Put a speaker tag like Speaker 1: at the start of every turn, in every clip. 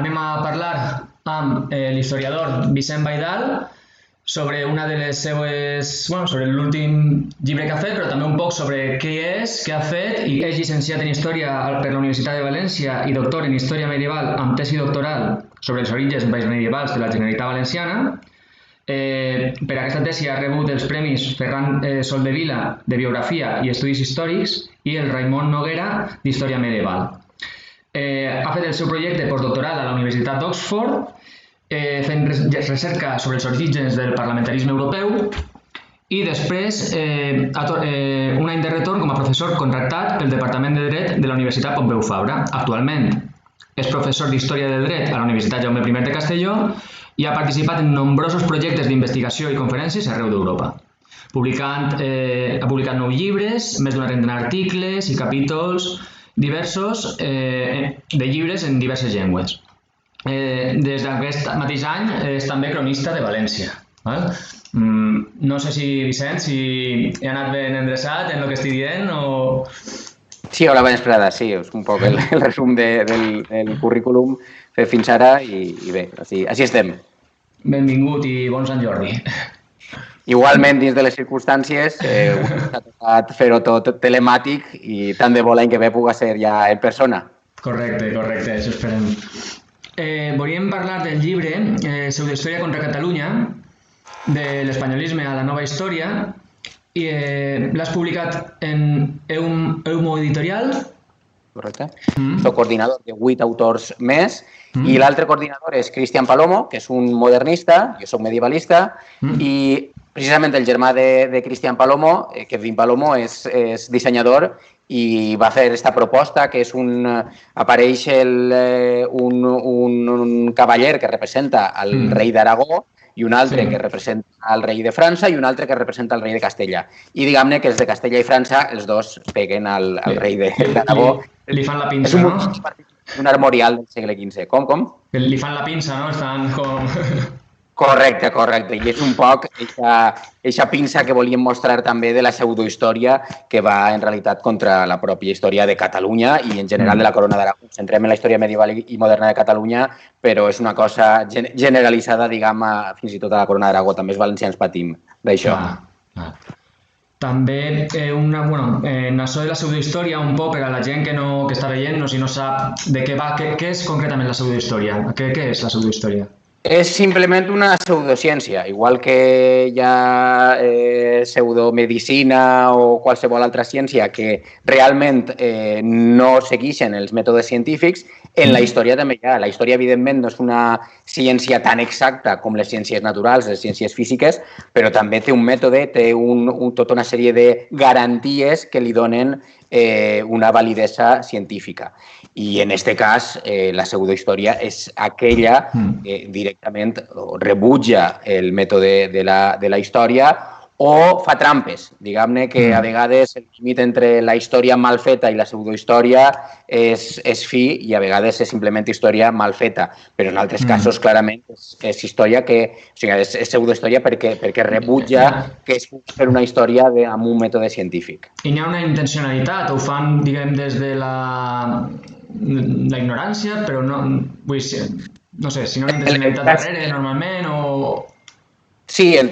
Speaker 1: anem a parlar amb l'historiador Vicent Baidal sobre una de les seues, sobre l'últim llibre que ha fet, però també un poc sobre què és, què ha fet, i és llicenciat en Història per la Universitat de València i doctor en Història Medieval amb tesi doctoral sobre els orígens medievals de la Generalitat Valenciana. Per aquesta tesi ha rebut els premis Ferran Soldevila de Biografia i Estudis Històrics i el Raimon Noguera d'Història Medieval. Ha fet el seu projecte postdoctoral a la Universitat d'Oxford, fent recerca sobre els orígens del parlamentarisme europeu i després un any de retorn com a professor contractat pel Departament de Dret de la Universitat Pompeu Fabra. Actualment és professor d'Història del Dret a la Universitat Jaume I de Castelló i ha participat en nombrosos projectes d'investigació i conferències arreu d'Europa. Ha publicat 9 llibres, més d'una trentena d'articles i capítols diversos de llibres en diverses llengües. Des d'aquest mateix any és també cronista de València. No sé si, Vicent, si he anat ben endreçat en el que estic dient o...
Speaker 2: Sí, hola, ben esperada, sí, és un poc el resum del currículum fet fins ara i bé, així estem.
Speaker 1: Benvingut i bon Sant Jordi.
Speaker 2: Igualment, dins de les circumstàncies, ha tocat fer-ho tot telemàtic i tant de bo l'any que ve puga ser ja en persona.
Speaker 1: Correcte, això esperem. Volíem parlar del llibre Pseudohistòria contra Catalunya, de l'espanyolisme a la nova història, i l'has publicat en Eumo Editorial.
Speaker 2: Correcte. Soc coordinador de 8 autors més i l'altre coordinador és Cristian Palomo, que és un modernista, jo soc medievalista, i precisament el germà de Cristian Palomo, Kevin Palomo, és dissenyador i va fer aquesta proposta que és apareix un cavaller que representa el rei d'Aragó i un altre que representa el rei de França i un altre que representa el rei de Castella. I diguem-ne que els de Castella i França, els dos peguen al rei d'Aragó.
Speaker 1: Li fan la pinça, no?
Speaker 2: És un armorial del segle XV. Com?
Speaker 1: Li fan la pinça, no? Estan com...
Speaker 2: Correcte. I és un poc aquesta pinça que volíem mostrar també de la pseudohistòria que va en realitat contra la pròpia història de Catalunya i en general de la Corona d'Aragó. Ens centrem en la història medieval i moderna de Catalunya, però és una cosa generalitzada, diguem, fins i tot a la Corona d'Aragó. També els valencians patim d'això.
Speaker 1: També, en això de la pseudohistòria, un poc per a la gent que està veient, si no sap de què va, què és concretament la pseudohistòria? Què és la pseudohistòria?
Speaker 2: És simplement una pseudociència, igual que hi ha pseudomedicina o qualsevol altra ciència que realment no segueixen els mètodes científics, en la història també hi ha. La història, evidentment, no és una ciència tan exacta com les ciències naturals, les ciències físiques, però també té un mètode, té tota una sèrie de garanties que li donen una validesa científica. I en aquest cas, la pseudohistòria és aquella que directament rebutja el mètode de la història o fa trampes. Diguem-ne que a vegades el límit entre la història mal feta i la pseudohistòria és fi i a vegades és simplement història mal feta. Però en altres casos, clarament, és història és pseudohistòria perquè rebutja que es pugui fer una història amb un mètode científic.
Speaker 1: I hi ha una intencionalitat? Ho fan, diguem, des de la ignorància, però no sé, si no hi ha intencionalitat darrere, normalment, o...
Speaker 2: Sí, en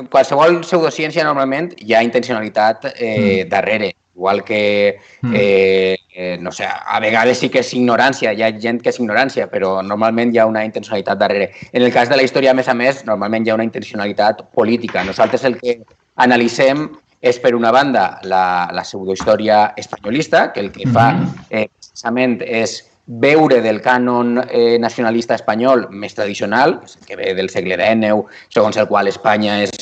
Speaker 2: qualsevol pseudociència normalment hi ha intencionalitat darrere, igual que, no sé, a vegades sí que és ignorància, hi ha gent que és ignorància, però normalment hi ha una intencionalitat darrere. En el cas de la història, a més, normalment hi ha una intencionalitat política. Nosaltres el que analitzem és, per una banda, la pseudohistòria espanyolista, que el que fa precisament és veure del cànon nacionalista espanyol més tradicional, que ve del segle XIX, segons el qual Espanya és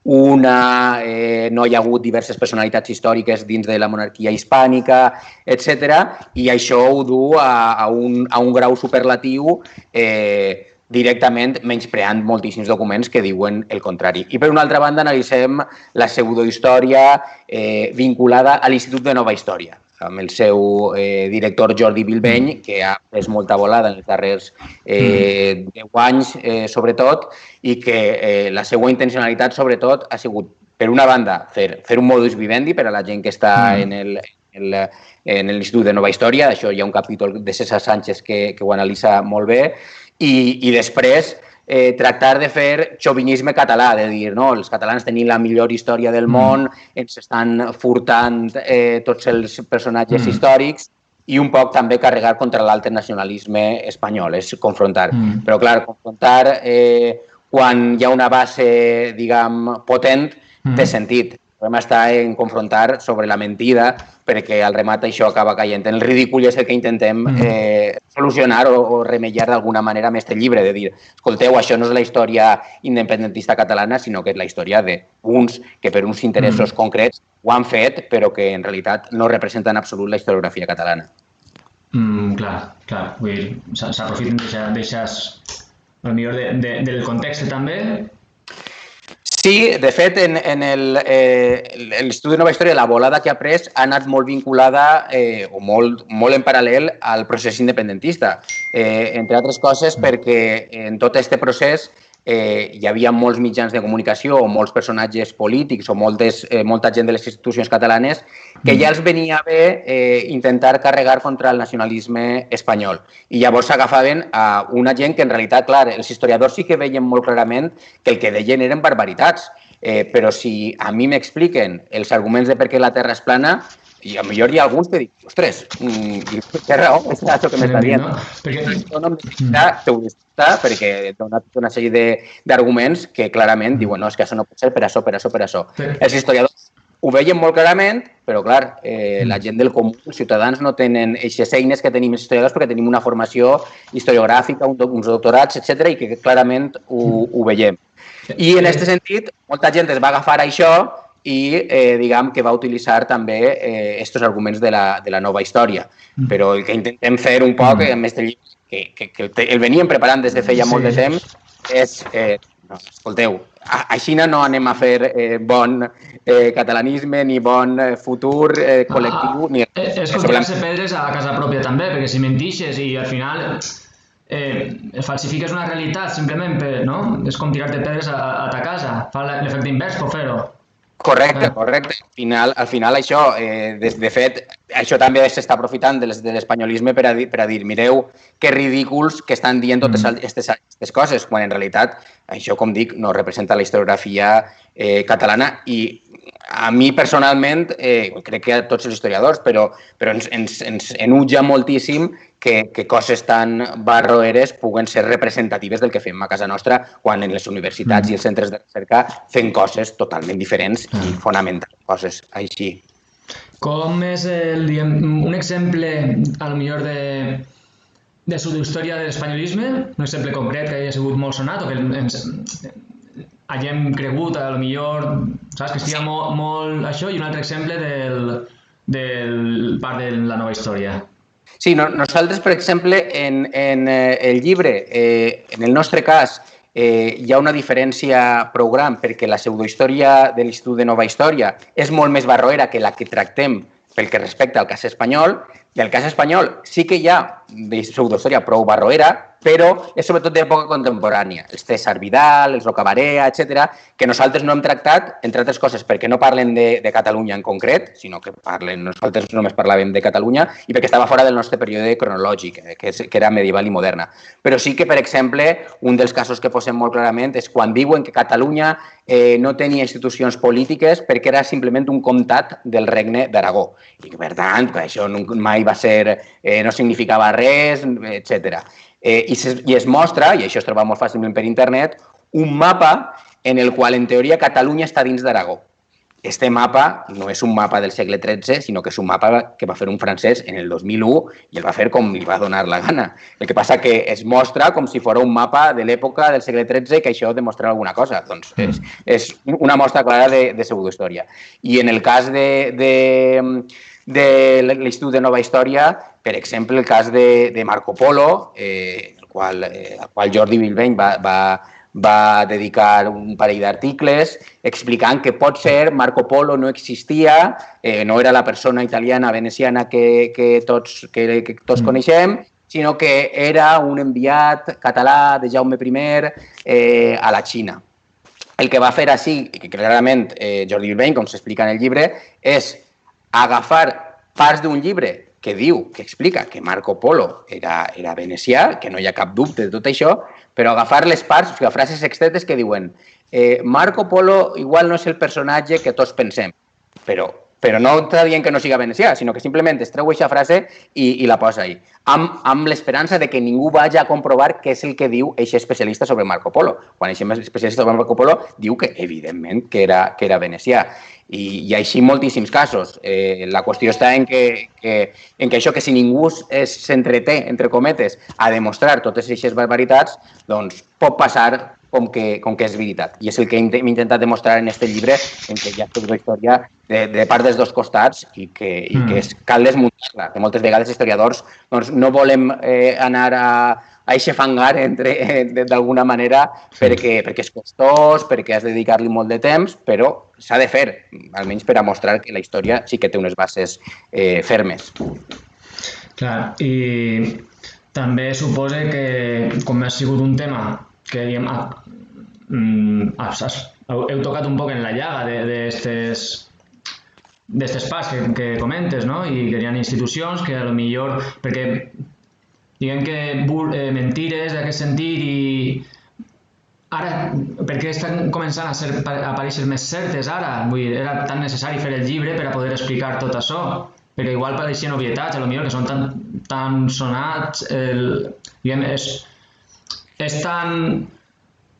Speaker 2: no hi ha hagut diverses personalitats històriques dins de la monarquia hispànica, etc. I això ho du a un grau superlatiu directament menyspreant moltíssims documents que diuen el contrari. I per una altra banda analitzem la pseudohistòria vinculada a l'Institut de Nova Història, amb el seu director Jordi Bilbeny, que ha pres molta volada en els darrers 10 anys, sobretot, i que la seva intencionalitat, sobretot, ha sigut, per una banda, fer un modus vivendi per a la gent que està en en l'Institut de Nova Història. Això hi ha un capítol de César Sánchez que ho analitza molt bé. I després tractar de fer xovinisme català, de dir, no, els catalans tenim la millor història del món, ens estan furtant tots els personatges històrics, i un poc també carregar contra l'alternacionalisme espanyol, és confrontar. Però, clar, confrontar quan hi ha una base, diguem, potent, té sentit. Podem estar en confrontar sobre la mentida, perquè al remat això acaba caient. El ridícul és el que intentem solucionar o remediar d'alguna manera amb este llibre, de dir, escolteu, això no és la història independentista catalana, sinó que és la història d'uns que per uns interessos concrets ho han fet, però que en realitat no representen en absolut la historiografia catalana.
Speaker 1: Clar. Vull dir, s'aprofiten d'aixes, potser del context també.
Speaker 2: Sí, de fet, en l'Institut de Nova Història, la volada que ha pres ha anat molt vinculada o molt en paral·lel al procés independentista. Entre altres coses perquè en tot aquest procés hi havia molts mitjans de comunicació o molts personatges polítics o molta gent de les institucions catalanes que ja els venia bé intentar carregar contra el nacionalisme espanyol. I llavors s'agafaven a una gent que en realitat, clar, els historiadors sí que veien molt clarament que el que deien eren barbaritats, però si a mi m'expliquen els arguments de per què la Terra és plana, i a millor hi ha alguns que dic, ostres, té raó, és això que m'està dient. Això no m'ho discuta perquè he donat una sèrie d'arguments que clarament diuen, no, és que això no pot ser per això. Els historiadors ho veien molt clarament, però clar, la gent del comú, els ciutadans no tenen aquestes eines que tenim els historiadors perquè tenim una formació historiogràfica, uns doctorats, etc., i que clarament ho veiem. I en aquest sentit, molta gent es va agafar a això i diguem que va utilitzar també aquests arguments de la nova història. Però el que intentem fer un poc amb aquest llibre, que el veníem preparant des de feia molt de temps, és, escolteu, així no anem a fer bon catalanisme ni bon futur col·lectiu.
Speaker 1: És com tirar-se pedres a casa pròpia també, perquè si mentixes i al final falsifiques una realitat simplement, és com tirar-te pedres a ta casa. Fa l'efecte invers per fer-ho.
Speaker 2: Correcte. Al final això, de fet, això també s'està aprofitant de l'espanyolisme per a dir, mireu que ridículs que estan dient totes aquestes coses, quan en realitat això, com dic, no representa la historiografia catalana i a mi personalment, crec que a tots els historiadors, però ens enutja moltíssim que coses tan barroeres puguen ser representatives del que fem a casa nostra quan en les universitats i els centres de recerca fem coses totalment diferents i fonamentant coses així.
Speaker 1: Com és un exemple, potser de pseudohistòria de l'espanyolisme, un exemple concret que hagi sigut molt sonat o que hàgim cregut, potser que estigui molt això, i un altre exemple del part de la nova història?
Speaker 2: Sí, nosaltres, per exemple, en el llibre, en el nostre cas, hi ha una diferència prou gran perquè la pseudohistòria de l'Institut de Nova Història és molt més barroera que la que tractem pel que respecta al cas espanyol. Del cas espanyol sí que hi ha de pseudohistòria prou barroera, però és sobretot d'època contemporània. Els César Vidal, els Rocabarea, etc., que nosaltres no hem tractat, entre altres coses, perquè no parlen de Catalunya en concret, sinó que nosaltres només parlàvem de Catalunya i perquè estava fora del nostre període cronològic, que era medieval i moderna. Però sí que, per exemple, un dels casos que posem molt clarament és quan diuen que Catalunya no tenia institucions polítiques perquè era simplement un comtat del regne d'Aragó. I per tant, això mai va ser, no significava res, etc. I es mostra, i això es troba molt fàcilment per internet, un mapa en el qual, en teoria, Catalunya està dins d'Aragó. Este mapa no és un mapa del segle XIII, sinó que és un mapa que va fer un francès en el 2001 i el va fer com li va donar la gana. El que passa que es mostra com si fos un mapa de l'època del segle XIII que això demostra alguna cosa. Doncs és una mostra clara de pseudohistòria. I en el cas de l'Institut de Nova Història, per exemple, el cas de Marco Polo, al qual Jordi Bilbeny va dedicar un parell d'articles explicant que pot ser Marco Polo no existia, no era la persona italiana veneciana que tots coneixem, sinó que era un enviat català de Jaume I a la Xina. El que va fer així, i que clarament Jordi Bilbeny, com s'explica en el llibre, és agafar parts d'un llibre que diu, que explica que Marco Polo era venecià, que no hi ha cap dubte de tot això, però agafar les parts, o sigui, frases extretes que diuen Marco Polo igual no és el personatge que tots pensem, però no està dient que no siga venecià, sinó que simplement es treu aquesta frase i la posa ahí, amb l'esperança de que ningú vagi a comprovar què és el que diu aquest especialista sobre Marco Polo. Quan aquest especialista sobre Marco Polo diu que, evidentment, que era venecià. I així moltíssims casos. La qüestió està en que això, que si ningú s'entreté, entre cometes, a demostrar totes aquestes barbaritats, doncs pot passar com que és veritat. I és el que hem intentat demostrar en aquest llibre, en què hi ha tota la història de part dels dos costats i que cal desmuntar-la. Que moltes vegades els historiadors no volem anar a aixefangar d'alguna manera perquè és costós, perquè has de dedicar-li molt de temps, però s'ha de fer, almenys per a mostrar que la història sí que té unes bases fermes.
Speaker 1: Clar, i també suposa que, com ha sigut un tema que heu tocat un poc en la llaga d'estes parts que comentes, no? I que hi ha institucions que potser, perquè diguem que mentires d'aquest sentit i ara, per què estan començant a aparèixer més certes ara? Vull dir, era tan necessari fer el llibre per a poder explicar tot això, perquè igual pareixien obvietats, potser que són tan sonats, diguem, és tan...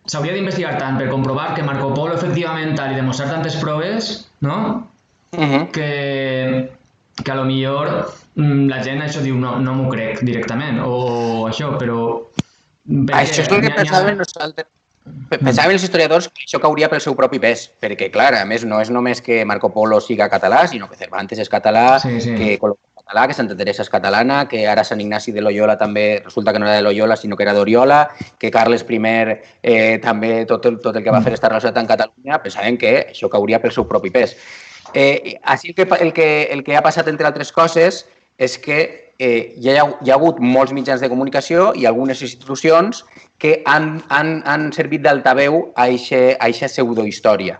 Speaker 1: S'hauria d'investigar tant per comprovar que Marco Polo efectivament tal i demostrar tantes proves, no? Que potser la gent això diu no m'ho crec directament, o això, però...
Speaker 2: Això és el que pensaven nosaltres. Pensaven els historiadors que això cauria pel seu propi pes, perquè, clar, a més, no és només que Marco Polo siga català, sinó que Cervantes és català, que Colom és català, que Santa Teresa és catalana, que ara Sant Ignasi de Loyola també resulta que no era de Loyola, sinó que era d'Oriola, que Carles I també tot el que va fer està relacionat amb Catalunya, pensaven que això cauria pel seu propi pes. Així el que ha passat, entre altres coses, és que hi ha hagut molts mitjans de comunicació i algunes institucions que han servit d'altaveu a aquesta pseudohistòria.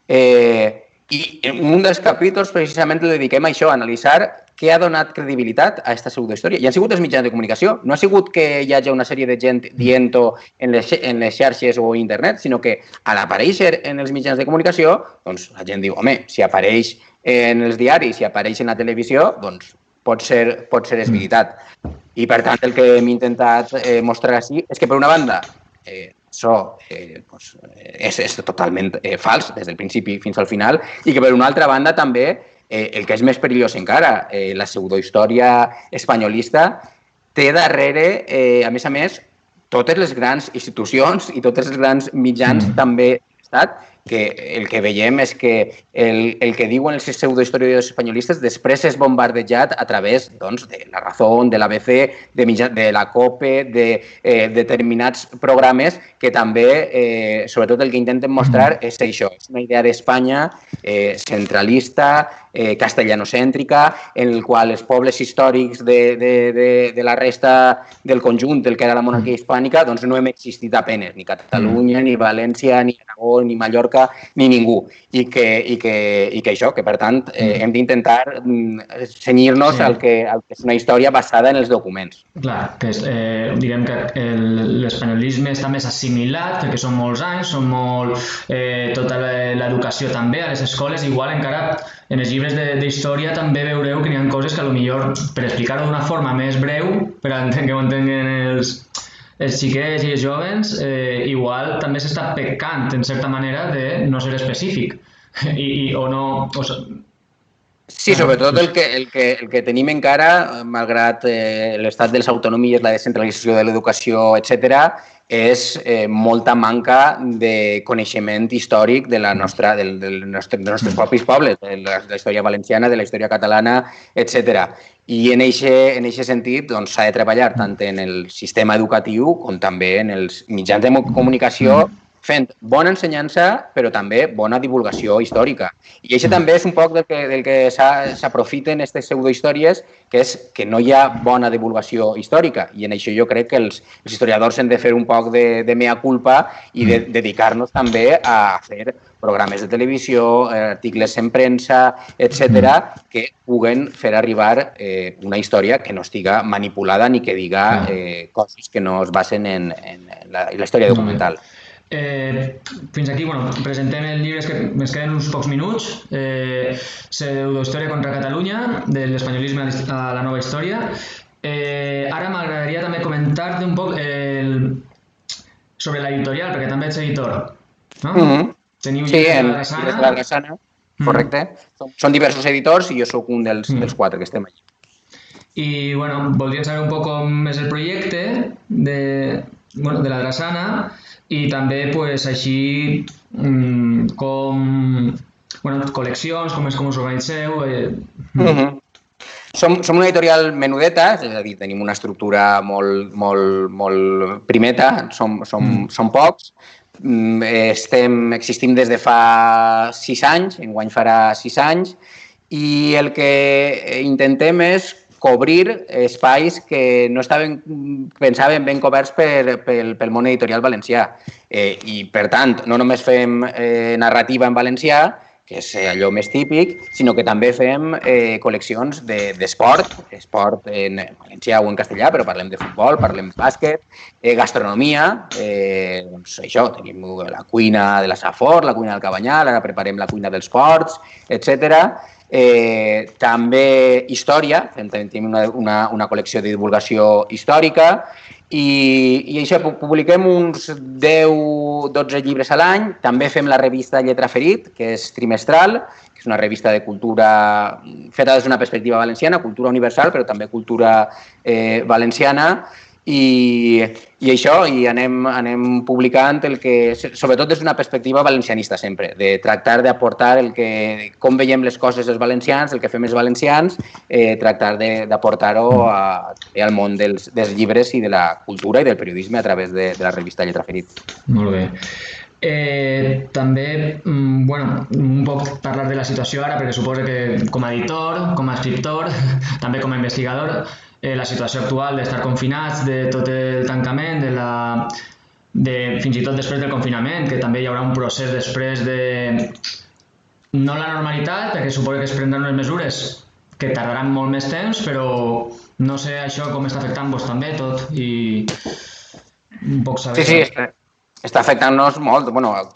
Speaker 2: I en un dels capítols precisament el dediquem a això, a analitzar què ha donat credibilitat a aquesta pseudohistòria. I han sigut els mitjans de comunicació. No ha sigut que hi hagi una sèrie de gent dient-ho en les xarxes o internet, sinó que a l'aparèixer en els mitjans de comunicació, doncs la gent diu, home, si apareix en els diaris, si apareix en la televisió, doncs pot ser és veritat. I per tant el que hem intentat mostrar així és que per una banda això és totalment fals des del principi fins al final i que per una altra banda també el que és més perillós encara, la pseudohistòria espanyolista té darrere, a més, totes les grans institucions i tots els grans mitjans també d'estat, que el que veiem és que el que diuen els pseudohistoriadors espanyolistes després és bombardejat a través de La Razón, de l'ABC, de la COPE, de determinats programes que també, sobretot el que intenten mostrar és això, és una idea d'Espanya centralista, castellanocèntrica, en el qual els pobles històrics de la resta del conjunt del que era la monarquia hispànica doncs no hem existit apenes, ni Catalunya, ni València, ni Aragó, ni Mallorca, ni ningú. I que això, que per tant hem d'intentar cenyir-nos al que és una història basada en els documents.
Speaker 1: Clar, que direm que l'espanyolisme està més assimilat, perquè són molts anys, són molt... tota l'educació també a les escoles, igual encara en els llibres d'història també veureu que n'hi ha coses que potser per explicar-ho d'una forma més breu, per que ho entenguen els xiquets i els joves, igual també s'està pecant, en certa manera, de no ser específic. O no...
Speaker 2: Sí, sobretot el que tenim encara, malgrat l'estat de les autonomies, la descentralització de l'educació, etc., és molta manca de coneixement històric dels nostres propis pobles, de la història valenciana, de la història catalana, etc. I en aquest sentit s'ha de treballar tant en el sistema educatiu com també en els mitjans de comunicació fent bona ensenyança, però també bona divulgació històrica. I això també és un poc del que s'aprofiten aquestes pseudohistòries, que és que no hi ha bona divulgació històrica. I en això jo crec que els historiadors hem de fer un poc de mea culpa i de dedicar-nos també a fer programes de televisió, articles en premsa, etc., que puguen fer arribar una història que no estiga manipulada ni que diga coses que no es basen en la història documental.
Speaker 1: Fins aquí, presentem el llibre, que ens queden uns pocs minuts, Pseudohistòria contra Catalunya, de l'espanyolisme a la nova història. Ara m'agradaria també comentar-te un poc sobre l'editorial, perquè també ets editor, no? Teniu llibres de la
Speaker 2: Drassana, correcte. Són diversos editors i jo sóc un dels 4 que estem allí.
Speaker 1: I, voldríem saber un poc com és el projecte de la Drassana i també, així, col·leccions, com us organitzeu.
Speaker 2: Som una editorial menudeta, és a dir, tenim una estructura molt primeta, som pocs. Existim des de fa 6 anys, enguany farà 6 anys, i el que intentem és cobrir espais que no pensaven ben coberts pel món editorial valencià. I, per tant, no només fem narrativa en valencià, que és allò més típic, sinó que també fem col·leccions d'esport, esport en valencià o en castellà, però parlem de futbol, parlem de bàsquet, gastronomia, això, tenim la cuina de la Safor, la cuina del Cabanyal, ara preparem la cuina dels Ports, etc. També història, tenim una col·lecció de divulgació històrica, i això, publiquem uns 10-12 llibres a l'any. També fem la revista Lletra Ferit, que és trimestral, que és una revista de cultura feta des d'una perspectiva valenciana, cultura universal, però també cultura valenciana. I això, i anem publicant el que, sobretot des d'una perspectiva valencianista sempre, de tractar d'aportar com veiem les coses els valencians, el que fem els valencians, tractar d'aportar-ho al món dels llibres i de la cultura i del periodisme a través de la revista Lletra Ferit.
Speaker 1: Molt bé. També, un poc parlar de la situació ara, perquè suposo que com a editor, com a escriptor, també com a investigador, la situació actual d'estar confinats, de tot el tancament, fins i tot després del confinament, que també hi haurà un procés després de... No la normalitat, perquè suposo que es prendran unes mesures que tardaran molt més temps, però no sé això com està afectant-vos també tot i un poc saber...
Speaker 2: Sí, està afectant-nos molt.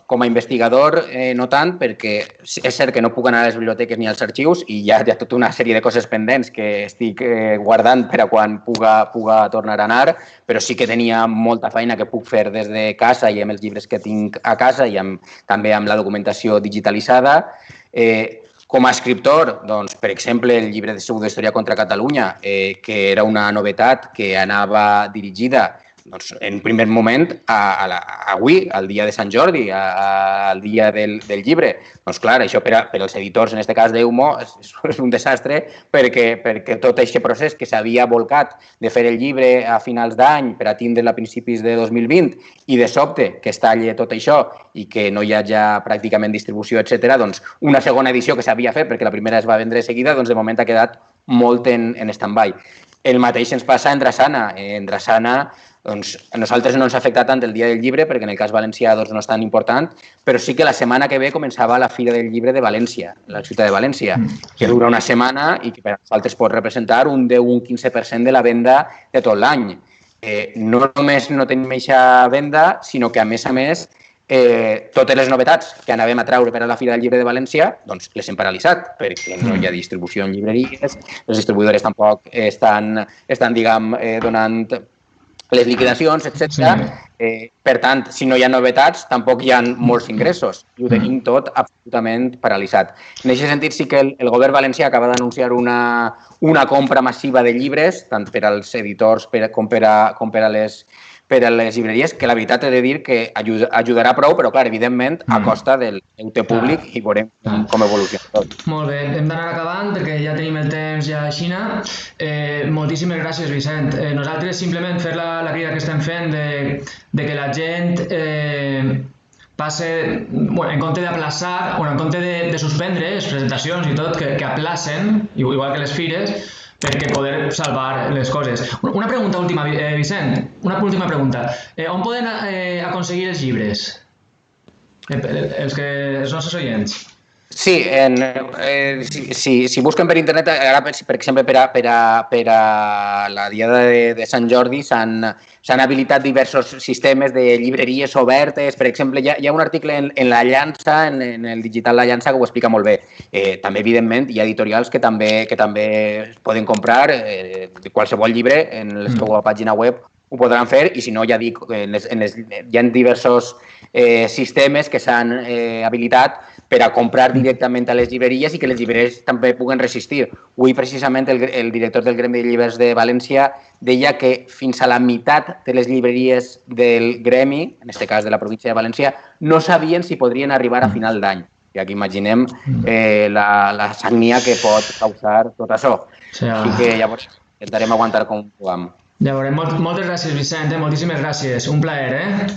Speaker 2: Com a investigador no tant, perquè és cert que no puc anar a les biblioteques ni als arxius i hi ha tota una sèrie de coses pendents que estic guardant per a quan puga tornar a anar, però sí que tenia molta feina que puc fer des de casa i amb els llibres que tinc a casa i també amb la documentació digitalitzada. Com a escriptor, per exemple, el llibre de Pseudohistòria contra Catalunya, que era una novetat que anava dirigida en primer moment avui, al dia de Sant Jordi, al dia del llibre. Doncs clar, això per als editors, en aquest cas d'Eumo, és un desastre perquè tot aquest procés que s'havia volcat de fer el llibre a finals d'any per a tindre'l a principis de 2020 i de sobte que es talli tot això i que no hi ha ja pràcticament distribució, etc., doncs una segona edició que s'havia fet perquè la primera es va vendre de seguida, doncs de moment ha quedat molt en stand-by. El mateix ens passa en Drassana. En Drassana, doncs, a nosaltres no ens ha afectat tant el dia del llibre, perquè en el cas valencià no és tan important, però sí que la setmana que ve començava la Fira del Llibre de València, la ciutat de València, que dura una setmana i que per a nosaltres pot representar un 10-15% de la venda de tot l'any. No només no tenim aquesta venda, sinó que, a més, totes les novetats que anàvem a traure per a la Fira del Llibre de València, doncs les hem paralitzat, perquè no hi ha distribució en llibreries, les distribuïdores tampoc estan donant les liquidacions, etc. Per tant, si no hi ha novetats, tampoc hi ha molts ingressos i ho tenim tot absolutament paralitzat. En aquest sentit, sí que el govern valencià acaba d'anunciar una compra massiva de llibres, tant per als editors com per a les llibreries, que la veritat he de dir que ajudarà prou, però clar, evidentment, a costa del deute públic i veurem com evoluciona tot.
Speaker 1: Molt bé, hem d'anar acabant perquè ja tenim el temps ja a Xina. Moltíssimes gràcies, Vicent. Nosaltres simplement fer la crida que estem fent de que la gent passe, bueno, en compte d'aplaçar, bueno, en compte de suspendre les presentacions i tot, que aplacen, igual que les fires, perquè poder salvar les coses. Una pregunta última, Vicent, una última pregunta. On poden aconseguir els llibres? Els nostres oients.
Speaker 2: Sí, si busquen per internet, ara, per exemple, per a la Diada de Sant Jordi s'han habilitat diversos sistemes de llibreries obertes. Per exemple, hi ha un article en La Llança, en el digital La Llança, que ho explica molt bé. També, evidentment, hi ha editorials que també poden comprar qualsevol llibre en la seva pàgina web, ho podran fer, i si no, ja dic, hi ha diversos sistemes que s'han habilitat per a comprar directament a les llibreries i que les llibreries també puguen resistir. Avui, precisament, el director del Gremi de Llibres de València deia que fins a la meitat de les llibreries del gremi, en aquest cas de la província de València, no sabien si podrien arribar a final d'any. I aquí imaginem la sagnia que pot causar tot això. Així que llavors intentarem aguantar com puguem.
Speaker 1: Llavors, moltes gràcies, Vicent, moltíssimes gràcies. Un plaer,